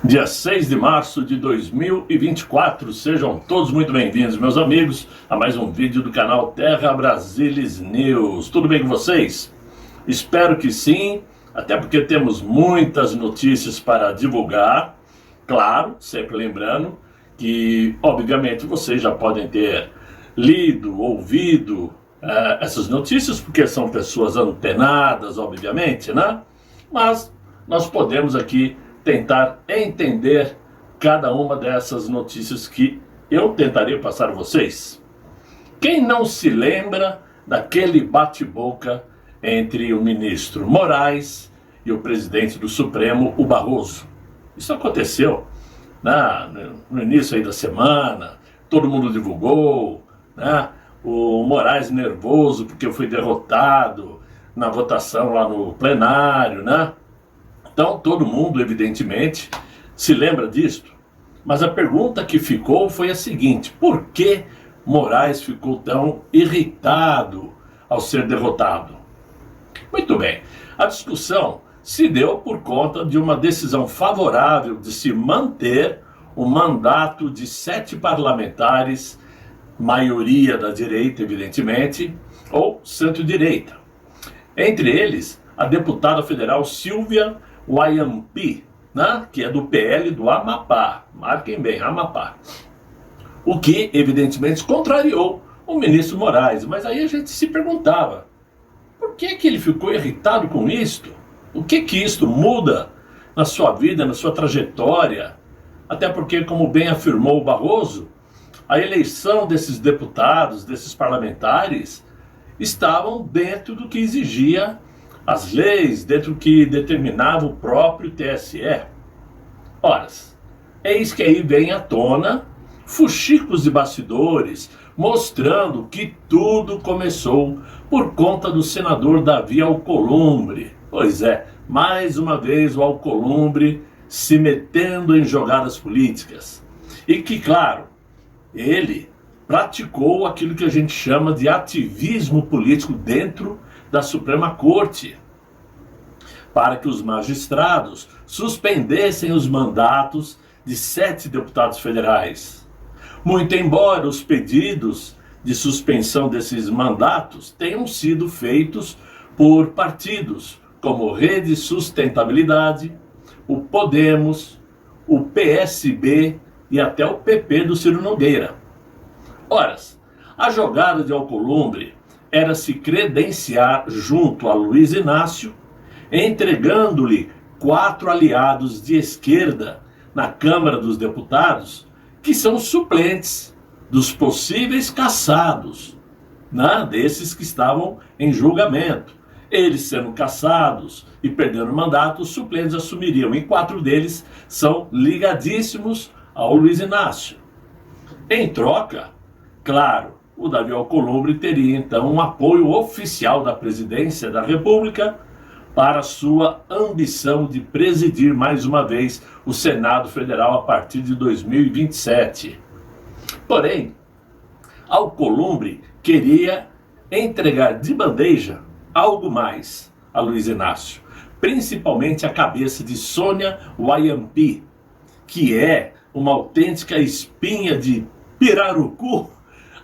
Dia 6 de março de 2024, sejam todos muito bem-vindos, meus amigos, a mais um vídeo do canal Terra Brasilis News. Tudo bem com vocês? Espero que sim, até porque temos muitas notícias para divulgar. Claro, sempre lembrando que, obviamente, vocês já podem ter lido, ouvido essas notícias, porque são pessoas antenadas, obviamente, né? Mas nós podemos aqui tentar entender cada uma dessas notícias que eu tentarei passar a vocês. Quem não se lembra daquele bate-boca entre o ministro Moraes e o presidente do Supremo, o Barroso? Isso aconteceu no início aí da semana, todo mundo divulgou, né? O Moraes nervoso porque foi derrotado na votação lá no plenário, né? Então, todo mundo, evidentemente, se lembra disto. Mas a pergunta que ficou foi a seguinte: por que Moraes ficou tão irritado ao ser derrotado? Muito bem, a discussão se deu por conta de uma decisão favorável de se manter o mandato de 7 parlamentares, maioria da direita, evidentemente, ou centro-direita. Entre eles, a deputada federal Silvia Wayampi, né, que é do PL do Amapá, marquem bem, Amapá. O que, evidentemente, contrariou o ministro Moraes. Mas aí a gente se perguntava, por que ele ficou irritado com isto? O que isto muda na sua vida, na sua trajetória? Até porque, como bem afirmou o Barroso, a eleição desses deputados, desses parlamentares, estavam dentro do que exigia as leis, dentro do que determinava o próprio TSE. Ora, eis que aí vem à tona fuxicos de bastidores, mostrando que tudo começou por conta do senador Davi Alcolumbre. Pois é, mais uma vez o Alcolumbre se metendo em jogadas políticas. E que, claro, ele praticou aquilo que a gente chama de ativismo político dentro da Suprema Corte, para que os magistrados suspendessem os mandatos de 7 deputados federais. Muito embora os pedidos de suspensão desses mandatos tenham sido feitos por partidos como Rede Sustentabilidade, o Podemos, o PSB e até o PP do Ciro Nogueira. Ora, a jogada de Alcolumbre era se credenciar junto a Luiz Inácio, entregando-lhe 4 aliados de esquerda na Câmara dos Deputados, que são suplentes dos possíveis cassados, né, desses que estavam em julgamento. Eles sendo cassados e perdendo mandato, os suplentes assumiriam, e 4 deles são ligadíssimos ao Luiz Inácio. Em troca, claro, o Davi Alcolumbre teria então um apoio oficial da presidência da República para sua ambição de presidir mais uma vez o Senado Federal a partir de 2027. Porém, Alcolumbre queria entregar de bandeja algo mais a Luiz Inácio, principalmente a cabeça de Sônia Wayampi, que é uma autêntica espinha de pirarucu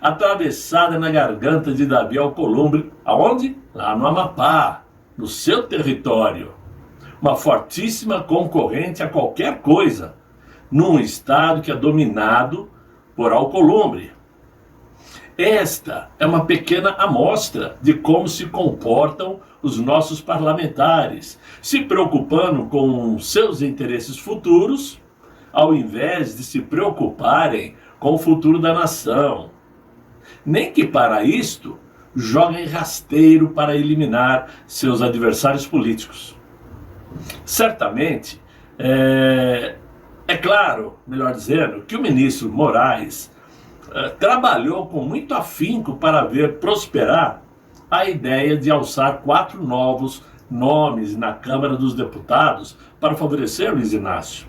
atravessada na garganta de Davi Alcolumbre. Aonde? Lá no Amapá, no seu território. Uma fortíssima concorrente a qualquer coisa, num estado que é dominado por Alcolumbre. Esta é uma pequena amostra de como se comportam os nossos parlamentares, se preocupando com seus interesses futuros, ao invés de se preocuparem com o futuro da nação. Nem que para isto joguem rasteiro para eliminar seus adversários políticos. Certamente, é claro, melhor dizendo, que o ministro Moraes trabalhou com muito afinco para ver prosperar a ideia de alçar 4 novos nomes na Câmara dos Deputados para favorecer Luiz Inácio.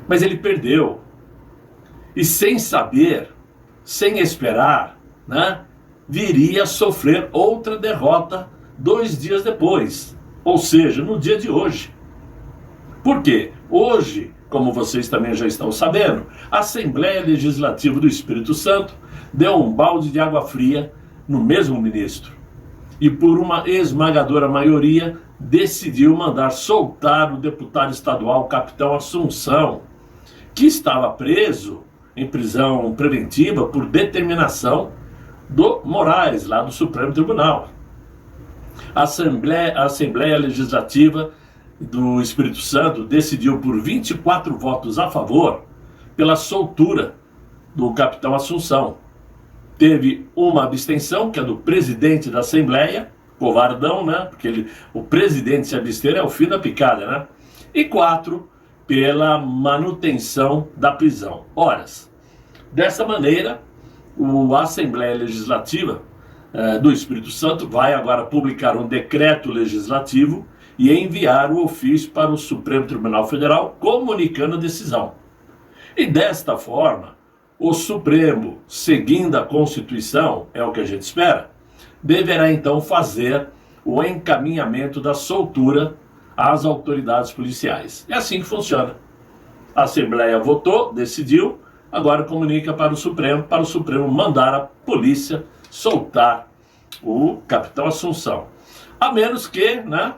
Mas ele perdeu. E sem saber, sem esperar, né, viria a sofrer outra derrota 2 dias depois, ou seja, no dia de hoje. Por quê? Hoje como vocês também já estão sabendo, a Assembleia Legislativa do Espírito Santo deu um balde de água fria no mesmo ministro e, por uma esmagadora maioria, decidiu mandar soltar o deputado estadual Capitão Assunção, que estava preso em prisão preventiva por determinação do Moraes, lá do Supremo Tribunal. A Assembleia Legislativa do Espírito Santo decidiu por 24 votos a favor pela soltura do Capitão Assunção. Teve uma abstenção, que é do presidente da Assembleia, covardão, né? Porque o presidente se abster é o fim da picada, né? E 4 pela manutenção da prisão. Ora, dessa maneira, a Assembleia Legislativa do Espírito Santo vai agora publicar um decreto legislativo e enviar o ofício para o Supremo Tribunal Federal comunicando a decisão. E desta forma, o Supremo, seguindo a Constituição, é o que a gente espera, deverá então fazer o encaminhamento da soltura às autoridades policiais. É assim que funciona. A Assembleia votou, decidiu, agora comunica para o Supremo mandar a polícia soltar o Capitão Assunção. A menos que, né,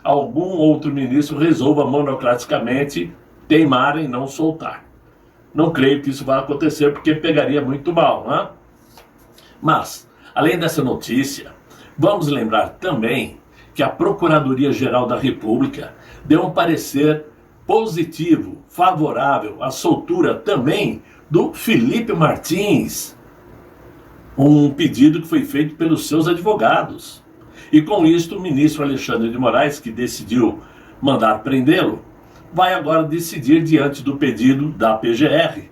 algum outro ministro resolva monocraticamente teimar em não soltar. Não creio que isso vai acontecer, porque pegaria muito mal, né? Mas, além dessa notícia, vamos lembrar também que a Procuradoria-Geral da República deu um parecer positivo, favorável à soltura também do Felipe Martins, um pedido que foi feito pelos seus advogados. E com isto, o ministro Alexandre de Moraes, que decidiu mandar prendê-lo, vai agora decidir, diante do pedido da PGR,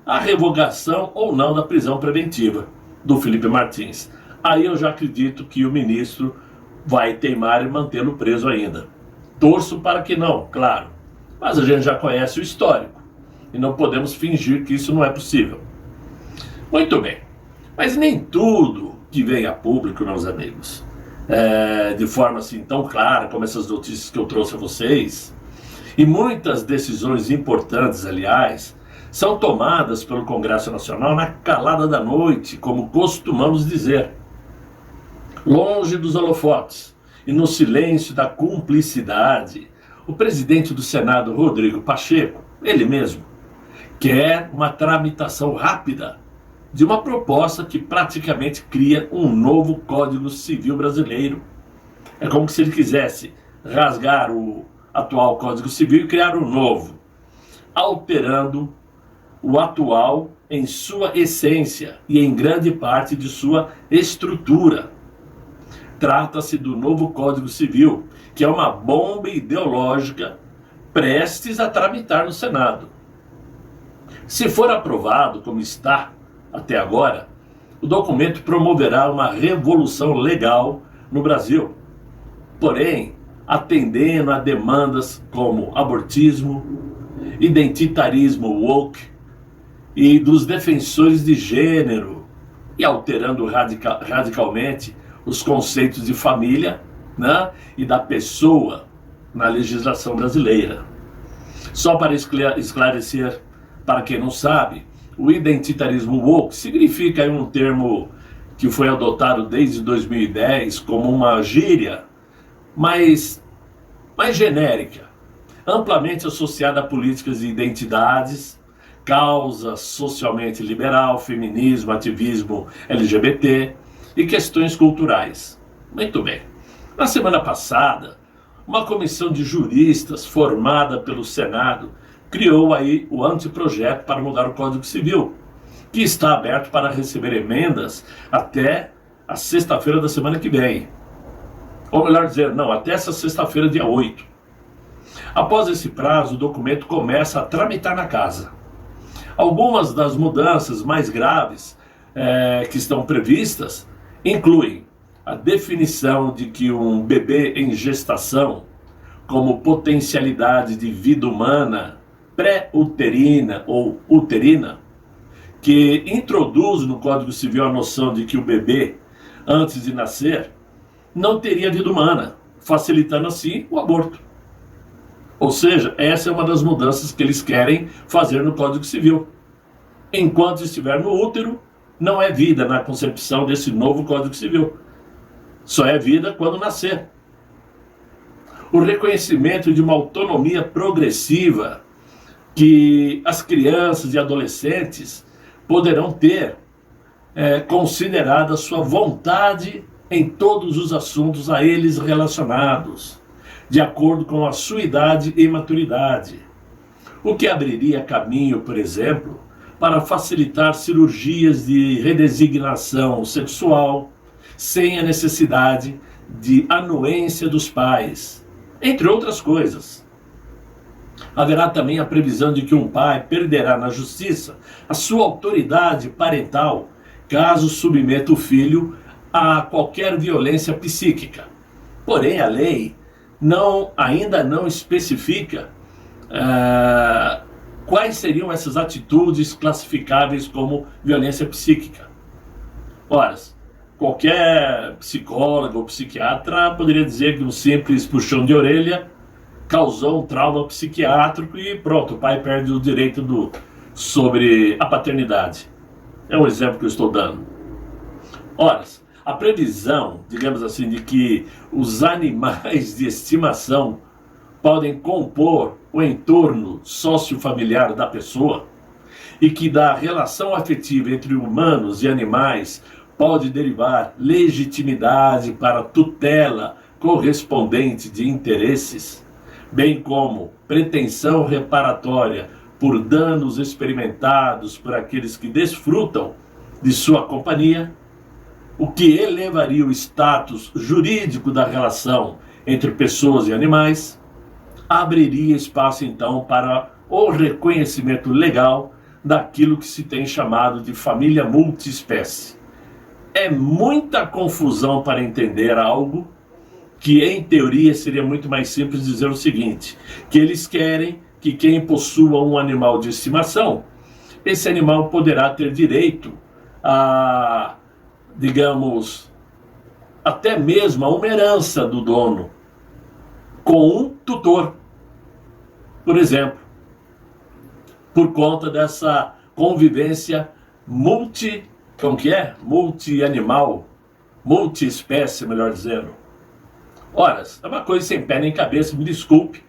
a revogação ou não da prisão preventiva do Felipe Martins. Aí eu já acredito que o ministro vai teimar e mantê-lo preso ainda. Torço para que não, claro, mas a gente já conhece o histórico e não podemos fingir que isso não é possível. Muito bem, mas nem tudo que vem a público, meus amigos, de forma assim tão clara como essas notícias que eu trouxe a vocês, e muitas decisões importantes, aliás, são tomadas pelo Congresso Nacional na calada da noite, como costumamos dizer, longe dos holofotes e no silêncio da cumplicidade. O presidente do Senado, Rodrigo Pacheco, ele mesmo, quer uma tramitação rápida de uma proposta que praticamente cria um novo Código Civil brasileiro. É como se ele quisesse rasgar o atual Código Civil e criar um novo, alterando o atual em sua essência e em grande parte de sua estrutura. Trata-se do novo Código Civil, que é uma bomba ideológica prestes a tramitar no Senado. Se for aprovado como está até agora, o documento promoverá uma revolução legal no Brasil. Porém, atendendo a demandas como abortismo, identitarismo woke e dos defensores de gênero, e alterando radicalmente os conceitos de família, né, e da pessoa na legislação brasileira. Só para esclarecer, para quem não sabe, o identitarismo woke significa um termo que foi adotado desde 2010 como uma gíria mais genérica, amplamente associada a políticas de identidades, causa socialmente liberal, feminismo, ativismo LGBT e questões culturais. Muito bem. Na semana passada, uma comissão de juristas formada pelo Senado criou aí o anteprojeto para mudar o Código Civil, que está aberto para receber emendas até a sexta-feira da semana que vem. Ou melhor dizer, não, até essa sexta-feira, dia 8. Após esse prazo, o documento começa a tramitar na casa. Algumas das mudanças mais graves que estão previstas incluem a definição de que um bebê em gestação, como potencialidade de vida humana pré-uterina ou uterina, que introduz no Código Civil a noção de que o bebê, antes de nascer, não teria vida humana, facilitando assim o aborto. Ou seja, essa é uma das mudanças que eles querem fazer no Código Civil. Enquanto estiver no útero, não é vida na concepção desse novo Código Civil. Só é vida quando nascer. O reconhecimento de uma autonomia progressiva que as crianças e adolescentes poderão ter, considerada sua vontade em todos os assuntos a eles relacionados, de acordo com a sua idade e maturidade. O que abriria caminho, por exemplo, para facilitar cirurgias de redesignação sexual, sem a necessidade de anuência dos pais, entre outras coisas. Haverá também a previsão de que um pai perderá na justiça a sua autoridade parental caso submeta o filho a qualquer violência psíquica. Porém, a lei ainda não especifica quais seriam essas atitudes classificáveis como violência psíquica. Ora, qualquer psicólogo ou psiquiatra poderia dizer que um simples puxão de orelha causou um trauma psiquiátrico e pronto, o pai perde o direito sobre a paternidade. É um exemplo que eu estou dando. Ora, a previsão, digamos assim, de que os animais de estimação podem compor o entorno sociofamiliar da pessoa e que da relação afetiva entre humanos e animais pode derivar legitimidade para tutela correspondente de interesses, bem como pretensão reparatória por danos experimentados por aqueles que desfrutam de sua companhia, o que elevaria o status jurídico da relação entre pessoas e animais, abriria espaço então para o reconhecimento legal daquilo que se tem chamado de família multiespécie. É muita confusão para entender algo que em teoria seria muito mais simples dizer o seguinte, que eles querem que quem possua um animal de estimação, esse animal poderá ter direito a, digamos, até mesmo a uma herança do dono, com um tutor, por exemplo, por conta dessa convivência multi-animal, multi-espécie, melhor dizendo. Ora, é uma coisa sem pé nem cabeça, me desculpe,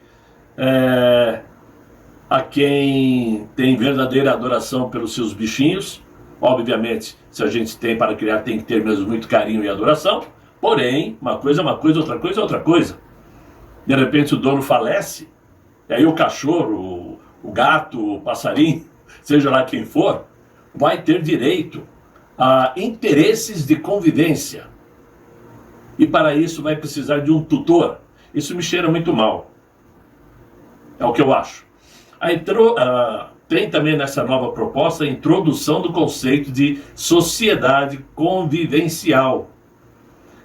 a quem tem verdadeira adoração pelos seus bichinhos. Obviamente, se a gente tem para criar, tem que ter mesmo muito carinho e adoração. Porém, uma coisa é uma coisa, outra coisa é outra coisa. De repente o dono falece, e aí o cachorro, o gato, o passarinho, seja lá quem for, vai ter direito a interesses de convivência. E para isso vai precisar de um tutor. Isso me cheira muito mal. É o que eu acho. Tem também nessa nova proposta a introdução do conceito de sociedade convivencial,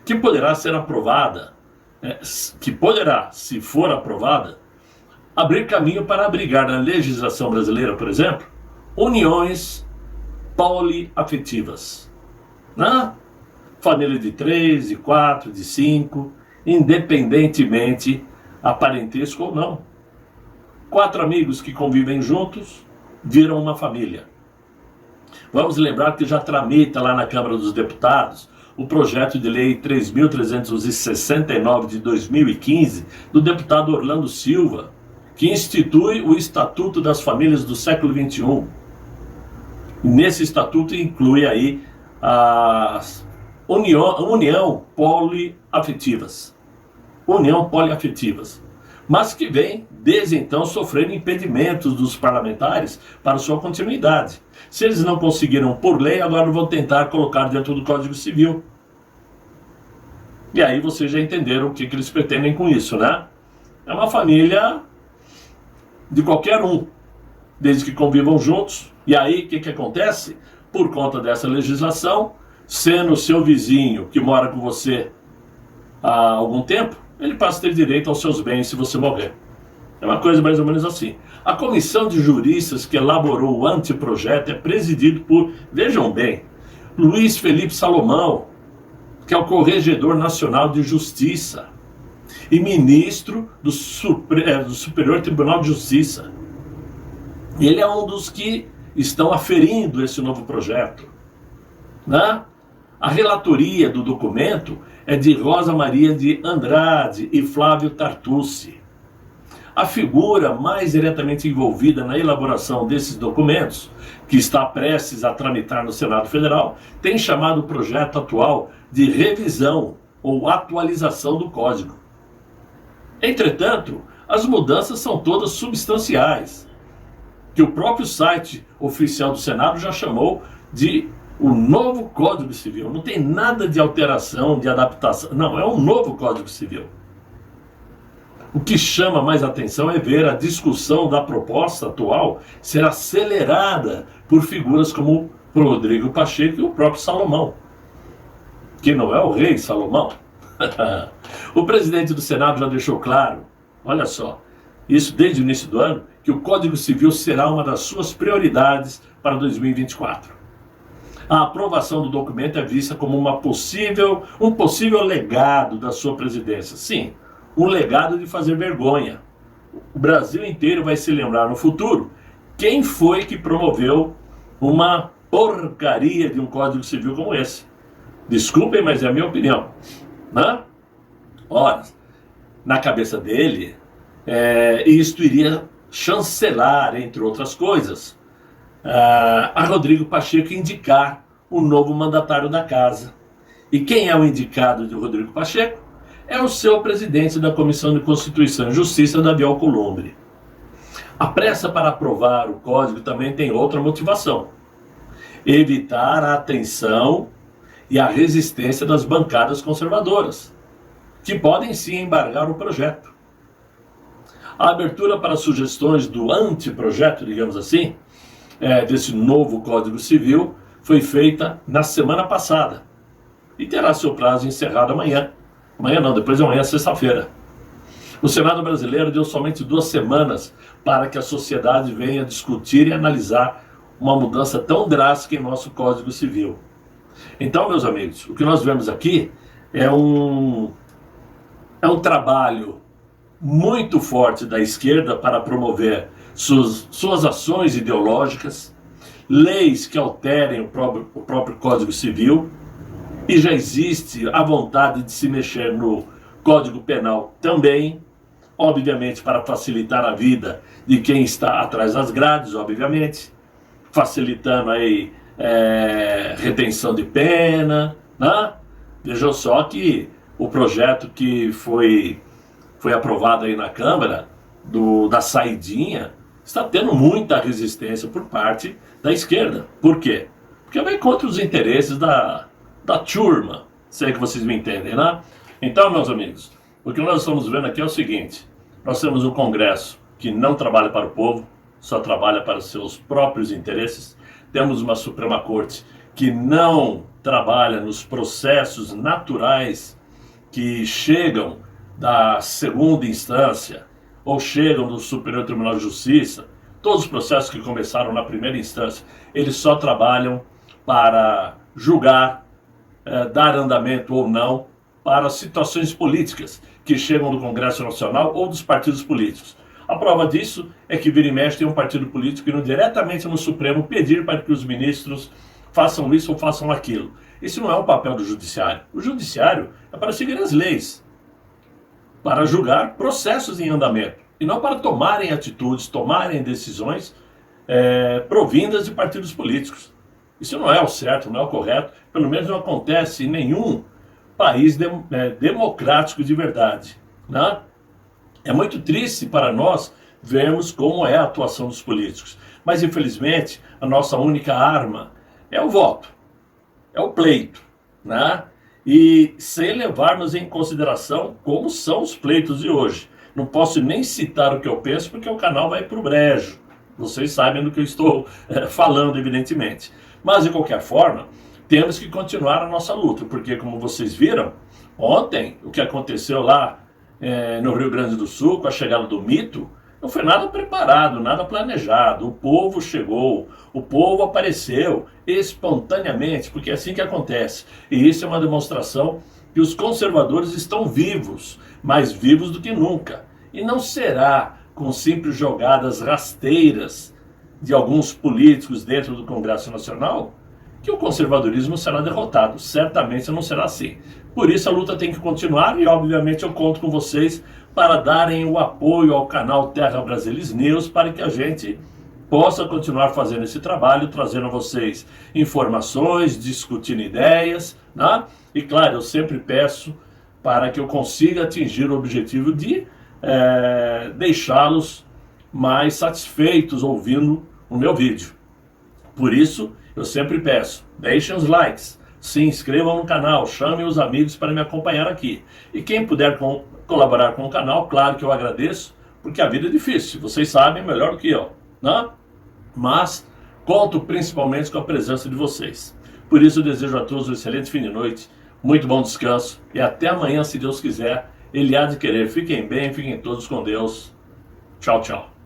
que poderá ser aprovada, se for aprovada, abrir caminho para abrigar na legislação brasileira, por exemplo, uniões poliafetivas. Família de 3, de 4, de 5, independentemente a parentesco ou não. 4 amigos que convivem juntos viram uma família. Vamos lembrar que já tramita lá na Câmara dos Deputados o projeto de lei 3.369 de 2015 do deputado Orlando Silva, que institui o Estatuto das Famílias do século XXI. Nesse estatuto inclui aí as união poliafetivas, mas que vem desde então sofrendo impedimentos dos parlamentares para sua continuidade. Se eles não conseguiram por lei, agora vão tentar colocar dentro do Código Civil. E aí vocês já entenderam o que eles pretendem com isso, né? É uma família de qualquer um, desde que convivam juntos. E aí o que acontece? Por conta dessa legislação, sendo seu vizinho que mora com você há algum tempo, ele passa a ter direito aos seus bens se você morrer. É uma coisa mais ou menos assim. A comissão de juristas que elaborou o anteprojeto é presidido por, vejam bem, Luiz Felipe Salomão, que é o Corregedor Nacional de Justiça. e ministro do Superior Tribunal de Justiça. Ele é um dos que estão aferindo esse novo projeto, né? A relatoria do documento é de Rosa Maria de Andrade e Flávio Tartucci. A figura mais diretamente envolvida na elaboração desses documentos, que está prestes a tramitar no Senado Federal, tem chamado o projeto atual de revisão ou atualização do Código. Entretanto, as mudanças são todas substanciais, que o próprio site oficial do Senado já chamou de o novo Código Civil. Não tem nada de alteração, de adaptação, não, é um novo Código Civil. O que chama mais atenção é ver a discussão da proposta atual ser acelerada por figuras como Rodrigo Pacheco e o próprio Salomão, que não é o rei Salomão. O presidente do Senado já deixou claro, olha só, isso desde o início do ano, que o Código Civil será uma das suas prioridades para 2024. A aprovação do documento é vista como um possível legado da sua presidência. Sim, um legado de fazer vergonha. O Brasil inteiro vai se lembrar no futuro quem foi que promoveu uma porcaria de um Código Civil como esse. Desculpem, mas é a minha opinião, né? Ora, na cabeça dele, isto iria chancelar, entre outras coisas, a Rodrigo Pacheco indicar o novo mandatário da casa. E quem é o indicado de Rodrigo Pacheco? É o seu presidente da Comissão de Constituição e Justiça, Davi Alcolumbre. A pressa para aprovar o código também tem outra motivação: evitar a atenção e a resistência das bancadas conservadoras, que podem sim embargar o projeto. A abertura para sugestões do anteprojeto, digamos assim, desse novo Código Civil, foi feita na semana passada e terá seu prazo encerrado amanhã. Amanhã não, depois de amanhã, sexta-feira. O Senado brasileiro deu somente 2 semanas para que a sociedade venha discutir e analisar uma mudança tão drástica em nosso Código Civil. Então, meus amigos, o que nós vemos aqui é um trabalho muito forte da esquerda para promover suas ações ideológicas, leis que alterem o próprio Código Civil, e já existe a vontade de se mexer no Código Penal também, obviamente para facilitar a vida de quem está atrás das grades, obviamente, facilitando aí retenção de pena, né? Vejam só que o projeto que foi aprovado aí na Câmara, da saidinha, está tendo muita resistência por parte da esquerda. Por quê? Porque vai contra os interesses da turma, se é que vocês me entendem, né? Então, meus amigos, o que nós estamos vendo aqui é o seguinte: nós temos um Congresso que não trabalha para o povo, só trabalha para os seus próprios interesses. Temos uma Suprema Corte que não trabalha nos processos naturais que chegam da segunda instância ou chegam do Superior Tribunal de Justiça. Todos os processos que começaram na primeira instância, eles só trabalham para julgar, dar andamento ou não para situações políticas que chegam do Congresso Nacional ou dos partidos políticos. A prova disso é que vira e mexe tem um partido político indo diretamente no Supremo pedir para que os ministros façam isso ou façam aquilo. Isso não é o papel do Judiciário. O Judiciário é para seguir as leis, para julgar processos em andamento, e não para tomarem atitudes, tomarem decisões provindas de partidos políticos. Isso não é o certo, não é o correto, pelo menos não acontece em nenhum país democrático de verdade, né? É muito triste para nós vermos como é a atuação dos políticos, mas infelizmente a nossa única arma é o voto, é o pleito, né? E sem levarmos em consideração como são os pleitos de hoje. Não posso nem citar o que eu penso porque o canal vai para o brejo. Vocês sabem do que eu estou falando, evidentemente. Mas, de qualquer forma, temos que continuar a nossa luta, porque, como vocês viram, ontem, o que aconteceu lá no Rio Grande do Sul, com a chegada do mito, não foi nada preparado, nada planejado. O povo chegou, o povo apareceu espontaneamente, porque é assim que acontece. E isso é uma demonstração que que os conservadores estão vivos, mais vivos do que nunca. E não será com simples jogadas rasteiras de alguns políticos dentro do Congresso Nacional que o conservadorismo será derrotado. Certamente não será assim. Por isso a luta tem que continuar e, obviamente, eu conto com vocês para darem o apoio ao canal Terra Brasilis News para que a gente possa continuar fazendo esse trabalho, trazendo a vocês informações, discutindo ideias, né? E claro, eu sempre peço para que eu consiga atingir o objetivo de deixá-los mais satisfeitos ouvindo o meu vídeo. Por isso, eu sempre peço, deixem os likes, se inscrevam no canal, chamem os amigos para me acompanhar aqui. E quem puder colaborar com o canal, claro que eu agradeço, porque a vida é difícil, vocês sabem melhor do que eu, né? Mas conto principalmente com a presença de vocês. Por isso eu desejo a todos um excelente fim de noite, muito bom descanso e até amanhã, se Deus quiser, Ele há de querer. Fiquem bem, fiquem todos com Deus. Tchau, tchau.